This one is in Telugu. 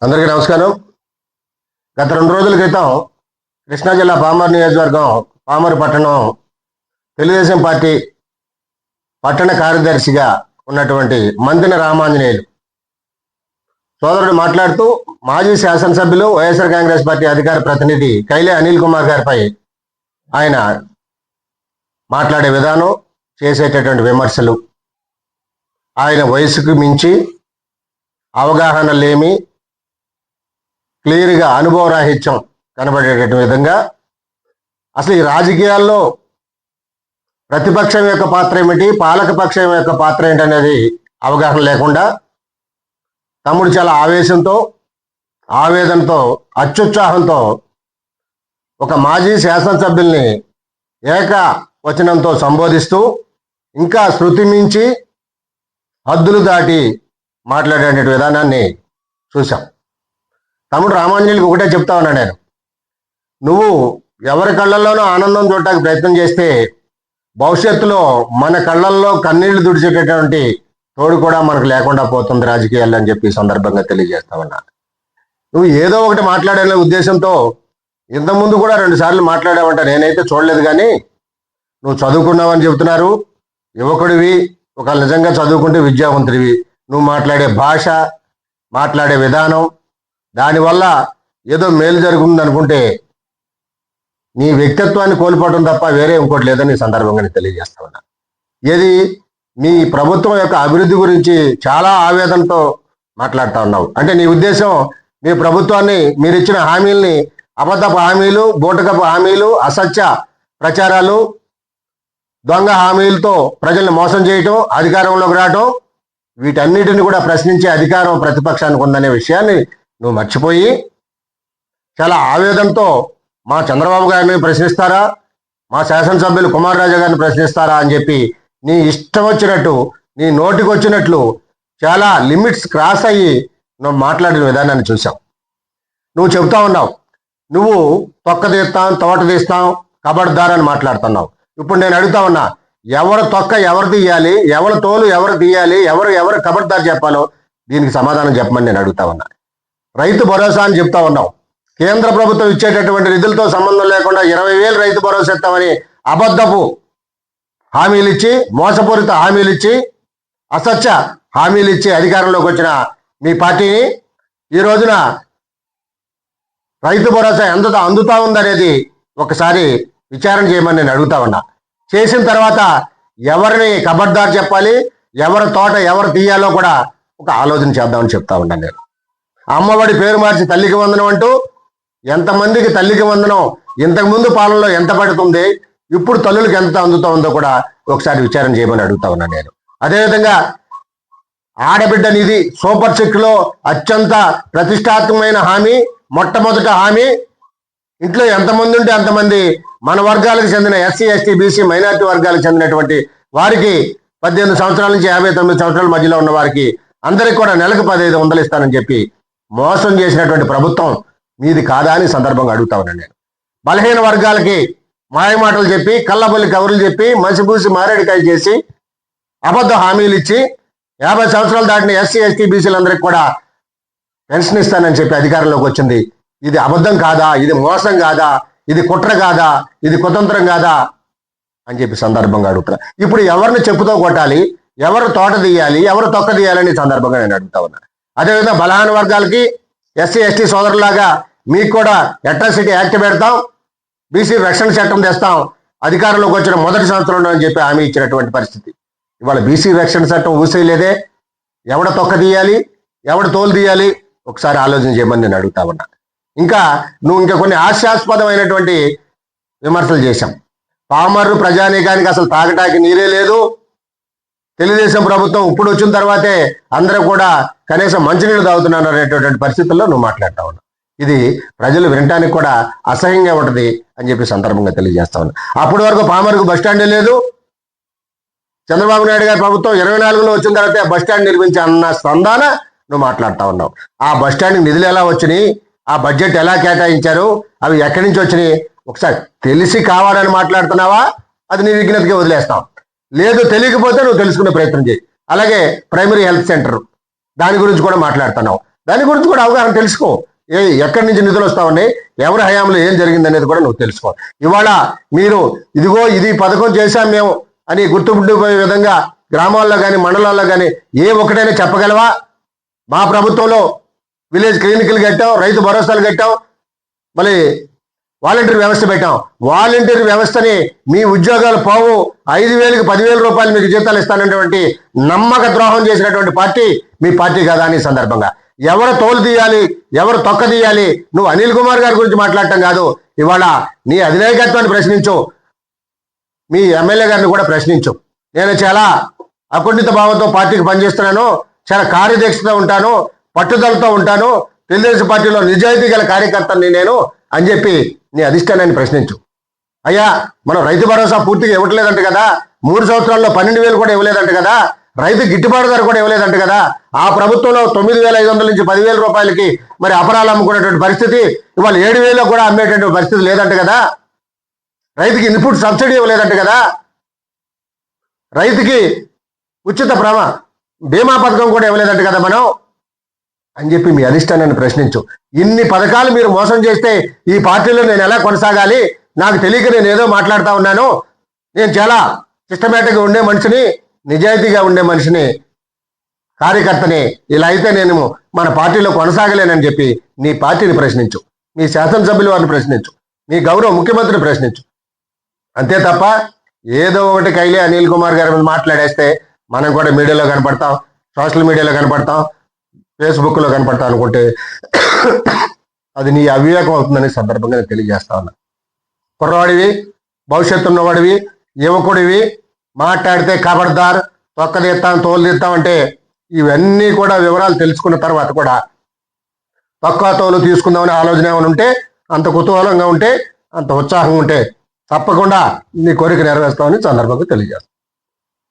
అందరికీ నమస్కారం. గత 2 రోజుల క్రితం కృష్ణా జిల్లా పామర్ నియోజకవర్గం పామర్ పట్టణం తెలుగుదేశం పార్టీ పట్టణ కార్యదర్శిగా ఉన్నటువంటి మంతిన రామాంజనేయులు సోదరుడు మాట్లాడుతూ మాజీ శాసనసభ్యులు వైఎస్ఆర్ కాంగ్రెస్ పార్టీ అధికార ప్రతినిధి కైలే అనిల్ కుమార్ గారిపై ఆయన మాట్లాడే విధానం, చేసేటటువంటి విమర్శలు, ఆయన వయసుకు మించి అవగాహన లేమి, క్లియర్గా అనుభవరాహిత్యం కనబడేటటువంటి విధంగా అసలు ఈ రాజకీయాల్లో ప్రతిపక్షం యొక్క పాత్ర ఏమిటి, పాలకపక్షం యొక్క పాత్ర ఏంటనేది అవగాహన లేకుండా తమ్ముడు చాలా ఆవేశంతో, ఆవేదనతో, అత్యుత్సాహంతో ఒక మాజీ శాసనసభ్యుల్ని ఏకవచనంతో సంబోధిస్తూ ఇంకా శృతి మించి హద్దులు దాటి మాట్లాడే విధానాన్ని చూశాం. తమ్ముడు రామాంజనేయులకు ఒకటే చెప్తా ఉన్నా నేను, నువ్వు ఎవరి కళ్ళల్లోనూ ఆనందం చూడటానికి ప్రయత్నం చేస్తే భవిష్యత్తులో మన కళ్ళల్లో కన్నీళ్లు తుడిచేటటువంటి తోడు కూడా మనకు లేకుండా పోతుంది రాజకీయాల్లో అని చెప్పి సందర్భంగా తెలియజేస్తా ఉన్నా. నువ్వు ఏదో ఒకటి మాట్లాడే ఉద్దేశంతో ఇంతకుముందు కూడా 2 సార్లు మాట్లాడావంట, నేనైతే చూడలేదు. కానీ నువ్వు చదువుకున్నావని చెబుతున్నారు, యువకుడివి, ఒక నిజంగా చదువుకుంటే విద్యావంతుడివి. నువ్వు మాట్లాడే భాష, మాట్లాడే విధానం, దానివల్ల ఏదో మేలు జరుగుతుంది అనుకుంటే నీ వ్యక్తిత్వాన్ని కోల్పోవడం తప్ప వేరే ఇంకోటి లేదని సందర్భంగా నేను తెలియజేస్తా ఉన్నా. ఏది మీ ప్రభుత్వం యొక్క అభివృద్ధి గురించి చాలా ఆవేదనతో మాట్లాడుతూ ఉన్నావు అంటే నీ ఉద్దేశం మీ ప్రభుత్వాన్ని, మీరు ఇచ్చిన హామీల్ని అబద్ధపు హామీలు, బూటకపు హామీలు, అసత్య ప్రచారాలు, దొంగ హామీలతో ప్రజల్ని మోసం చేయటం, అధికారంలోకి రావటం, వీటన్నిటిని కూడా ప్రశ్నించే అధికారం ప్రతిపక్షానికి ఉందనే విషయాన్ని నువ్వు మర్చిపోయి చాలా ఆవేదనతో మా చంద్రబాబు గారిని ప్రశ్నిస్తారా, మా శాసనసభ్యులు కుమార్ రాజా గారిని ప్రశ్నిస్తారా అని చెప్పి నీ ఇష్టం వచ్చినట్టు, నీ నోటికి వచ్చినట్లు చాలా లిమిట్స్ క్రాస్ అయ్యి నువ్వు మాట్లాడిన విధానాన్ని చూసాం. నువ్వు చెప్తా ఉన్నావు, నువ్వు తొక్క తీస్తాం, తోట తీస్తాం, కబడ్దార్ అని మాట్లాడుతున్నావు. ఇప్పుడు నేను అడుగుతా ఉన్నా, ఎవరు తొక్క ఎవరు తీయాలి, ఎవరు తోలు ఎవరు తీయాలి, ఎవరు కబడ్దార్ చెప్పాలో దీనికి సమాధానం చెప్పమని నేను అడుగుతా ఉన్నా. రైతు భరోసా అని చెప్తా ఉన్నావు, కేంద్ర ప్రభుత్వం ఇచ్చేటటువంటి నిధులతో సంబంధం లేకుండా 20,000 రైతు భరోసా ఇస్తామని అబద్ధపు హామీలు ఇచ్చి, మోసపూరిత హామీలు ఇచ్చి, అసత్య హామీలు ఇచ్చి అధికారంలోకి వచ్చిన మీ పార్టీని ఈ రోజున రైతు భరోసా ఎంత అందుతా ఉందనేది ఒకసారి విచారణ చేయమని నేను అడుగుతా ఉన్నా. చేసిన తర్వాత ఎవరిని కబడ్దార్ చెప్పాలి, ఎవరి తోట ఎవరు తీయాలో కూడా ఒక ఆలోచన చేద్దామని చెప్తా ఉన్నాను నేను. అమ్మఒడి పేరు మార్చి తల్లికి వందనం అంటూ ఎంతమందికి తల్లికి వందనం ఇంతకుముందు పాలనలో ఎంత పడుతుంది, ఇప్పుడు తల్లులకు ఎంత అందుతా ఉందో కూడా ఒకసారి విచారణ చేయమని అడుగుతా ఉన్నాను నేను. అదేవిధంగా ఆడబిడ్డ నిధి సూపర్ సిక్స్లో అత్యంత ప్రతిష్టాత్మకమైన హామీ, మొట్టమొదటి హామీ, ఇంట్లో ఎంతమంది ఉంటే అంతమంది మన వర్గాలకు చెందిన ఎస్సీ, ఎస్టీ, బీసీ, మైనారిటీ వర్గాలకు చెందినటువంటి వారికి 18 సంవత్సరాల నుంచి 59 సంవత్సరాల మధ్యలో ఉన్న వారికి అందరికి కూడా నెలకు 1,500 ఇస్తానని చెప్పి మోసం చేసినటువంటి ప్రభుత్వం మీది కాదా అని సందర్భంగా అడుగుతా ఉన్నాను నేను. బలహీన వర్గాలకి మాయమాటలు చెప్పి, కళ్ళబొల్లి కబుర్లు చెప్పి, మసిపూసి మారేడికాయ చేసి, అబద్ధ హామీలు ఇచ్చి 50 సంవత్సరాలు దాటిన ఎస్సీ, ఎస్టీ, బీసీలందరికీ కూడా పెన్షన్ ఇస్తానని చెప్పి అధికారంలోకి వచ్చింది. ఇది అబద్ధం కాదా, ఇది మోసం కాదా, ఇది కుట్ర కాదా, ఇది కుతంత్రం కాదా అని చెప్పి సందర్భంగా అడుగుతున్నా. ఇప్పుడు ఎవరిని చెప్పుతో కొట్టాలి, ఎవరు తోట తీయాలి, ఎవరు తొక్క తీయాలని సందర్భంగా నేను అడుగుతా ఉన్నా. అదేవిధంగా బలహీన వర్గాలకి ఎస్సీ, ఎస్టీ సోదరులాగా మీకు కూడా అట్రాసిటీ యాక్ట్ పెడతాం, బీసీ రక్షణ చట్టం తెస్తాం, అధికారంలోకి వచ్చిన మొదటి సంవత్సరంలో అని చెప్పి హామీ ఇచ్చినటువంటి పరిస్థితి. ఇవాళ బీసీ రక్షణ చట్టం ఊసేయలేదే. ఎవడ తొక్క తీయాలి, ఎవడ తోలు తీయాలి ఒకసారి ఆలోచన చేయమని నేను అడుగుతా ఉన్నా. నువ్వు ఇంకా కొన్ని హాస్యాస్పదమైనటువంటి విమర్శలు చేశాం. పామర్రు ప్రజానీకానికి అసలు తాగటానికి నీరే లేదు. తెలుగుదేశం ప్రభుత్వం ఇప్పుడు వచ్చిన తర్వాతే అందరూ కూడా కనీసం మంచినీళ్ళు తాగుతున్నారు అనేటటువంటి పరిస్థితుల్లో నువ్వు మాట్లాడుతా ఉన్నావు. ఇది ప్రజలు వినటానికి కూడా అసహ్యంగా ఉంటుంది అని చెప్పి సందర్భంగా తెలియజేస్తా ఉన్నా. అప్పటి వరకు పామర్కు బస్టాండే లేదు. చంద్రబాబు నాయుడు గారి ప్రభుత్వం 24లో వచ్చిన తర్వాత బస్టాండ్ నిర్మించి అన్న స్పందన నువ్వు మాట్లాడుతా ఉన్నావు. ఆ బస్టాండ్కి నిధులు ఎలా వచ్చినాయి, ఆ బడ్జెట్ ఎలా కేటాయించారు, అవి ఎక్కడి నుంచి వచ్చినాయి ఒకసారి తెలిసి కావాలని మాట్లాడుతున్నావా, అది నీ విజ్ఞతకి వదిలేస్తాం. లేదు తెలియకపోతే నువ్వు తెలుసుకునే ప్రయత్నం చేయి. అలాగే ప్రైమరీ హెల్త్ సెంటర్ దాని గురించి కూడా మాట్లాడుతున్నావు. దాని గురించి కూడా అవగాహన తెలుసుకో. ఎక్కడి నుంచి నిధులు వస్తా ఉన్నాయి, ఎవరి హయాంలో ఏం జరిగింది అనేది కూడా నువ్వు తెలుసుకో. ఇవాళ మీరు ఇదిగో ఇది పథకం చేశాం మేము అని గుర్తుపుండిపోయే విధంగా గ్రామాల్లో కానీ మండలాల్లో కానీ ఏ ఒక్కటైనా చెప్పగలవా? మా ప్రభుత్వంలో విలేజ్ క్లినిక్లు కట్టాం, రైతు భరోసాలు కట్టాం, మళ్ళీ వాలంటీర్ వ్యవస్థ పెట్టాం. వాలంటీర్ వ్యవస్థని మీ ఉద్యోగాలు పోవు, 5,000కి 10,000 రూపాయలు మీకు జీతాలు ఇస్తానటువంటి నమ్మక ద్రోహం చేసినటువంటి పార్టీ మీ పార్టీ కదా అని సందర్భంగా ఎవరు తోలు తీయాలి, ఎవరు తొక్క తీయాలి, నువ్వు అనిల్ కుమార్ గారి గురించి మాట్లాడటం కాదు. ఇవాళ నీ అధినాయకత్వాన్ని ప్రశ్నించు, మీ ఎమ్మెల్యే గారిని కూడా ప్రశ్నించు. నేను చాలా అకుంఠిత భావంతో పార్టీకి పనిచేస్తున్నాను, చాలా కార్యదక్షతతో ఉంటాను, పట్టుదలతో ఉంటాను, తెలుగుదేశం పార్టీలో నిజాయితీ గల కార్యకర్తని నేను అని చెప్పి నీ అధిష్టానాన్ని ప్రశ్నించు. అయ్యా మనం రైతు భరోసా పూర్తిగా ఇవ్వట్లేదంట కదా, 3 సంవత్సరాల్లో 12,000 కూడా ఇవ్వలేదంట కదా, రైతు గిట్టుబాటు ధర కూడా ఇవ్వలేదంట కదా, ఆ ప్రభుత్వంలో 9,500 నుంచి 10,000 రూపాయలకి మరి అపరాలు అమ్ముకునేటువంటి పరిస్థితి, ఇవాళ 7,000 కూడా అమ్మేటువంటి పరిస్థితి లేదంట కదా, రైతుకి ఇన్పుట్ సబ్సిడీ ఇవ్వలేదంట కదా, రైతుకి ఉచిత బీమా పథకం కూడా ఇవ్వలేదంట కదా మనం అని చెప్పి మీ అధిష్టానాన్ని ప్రశ్నించు. ఇన్ని పథకాలు మీరు మోసం చేస్తే ఈ పార్టీలో నేను ఎలా కొనసాగాలి? నాకు తెలియక నేను ఏదో మాట్లాడుతూ ఉన్నాను, నేను చాలా సిస్టమేటిక్గా ఉండే మనిషిని, నిజాయితీగా ఉండే మనిషిని, కార్యకర్తని, ఇలా అయితే నేను మన పార్టీలో కొనసాగలేనని చెప్పి నీ పార్టీని ప్రశ్నించు, మీ శాసనసభ్యుల వారిని ప్రశ్నించు, మీ గౌరవ ముఖ్యమంత్రిని ప్రశ్నించు. అంతే తప్ప ఏదో ఒకటి కైలే అనిల్ కుమార్ గారి మీద మాట్లాడేస్తే మనం కూడా మీడియాలో కనపడతాం, సోషల్ మీడియాలో కనపడతాం, ఫేస్బుక్లో కనపడతాం అనుకుంటే అది నీ అవివేకం అవుతుందనే సందర్భంగా నేను తెలియజేస్తా ఉన్నా. కుర్రవాడివి, భవిష్యత్తు ఉన్నవాడివి, యువకుడివి, మాట్లాడితే ఖబర్దార్, తొక్క తీస్తాం, తోలు తీస్తాం అంటే ఇవన్నీ కూడా వివరాలు తెలుసుకున్న తర్వాత కూడా తక్కువ తోలు తీసుకుందామనే ఆలోచన ఏమైనా ఉంటే, అంత కుతూహలంగా ఉంటే, అంత ఉత్సాహంగా ఉంటే తప్పకుండా నీ కోరిక నెరవేరుస్తామని సందర్భంగా తెలియజేస్తాం.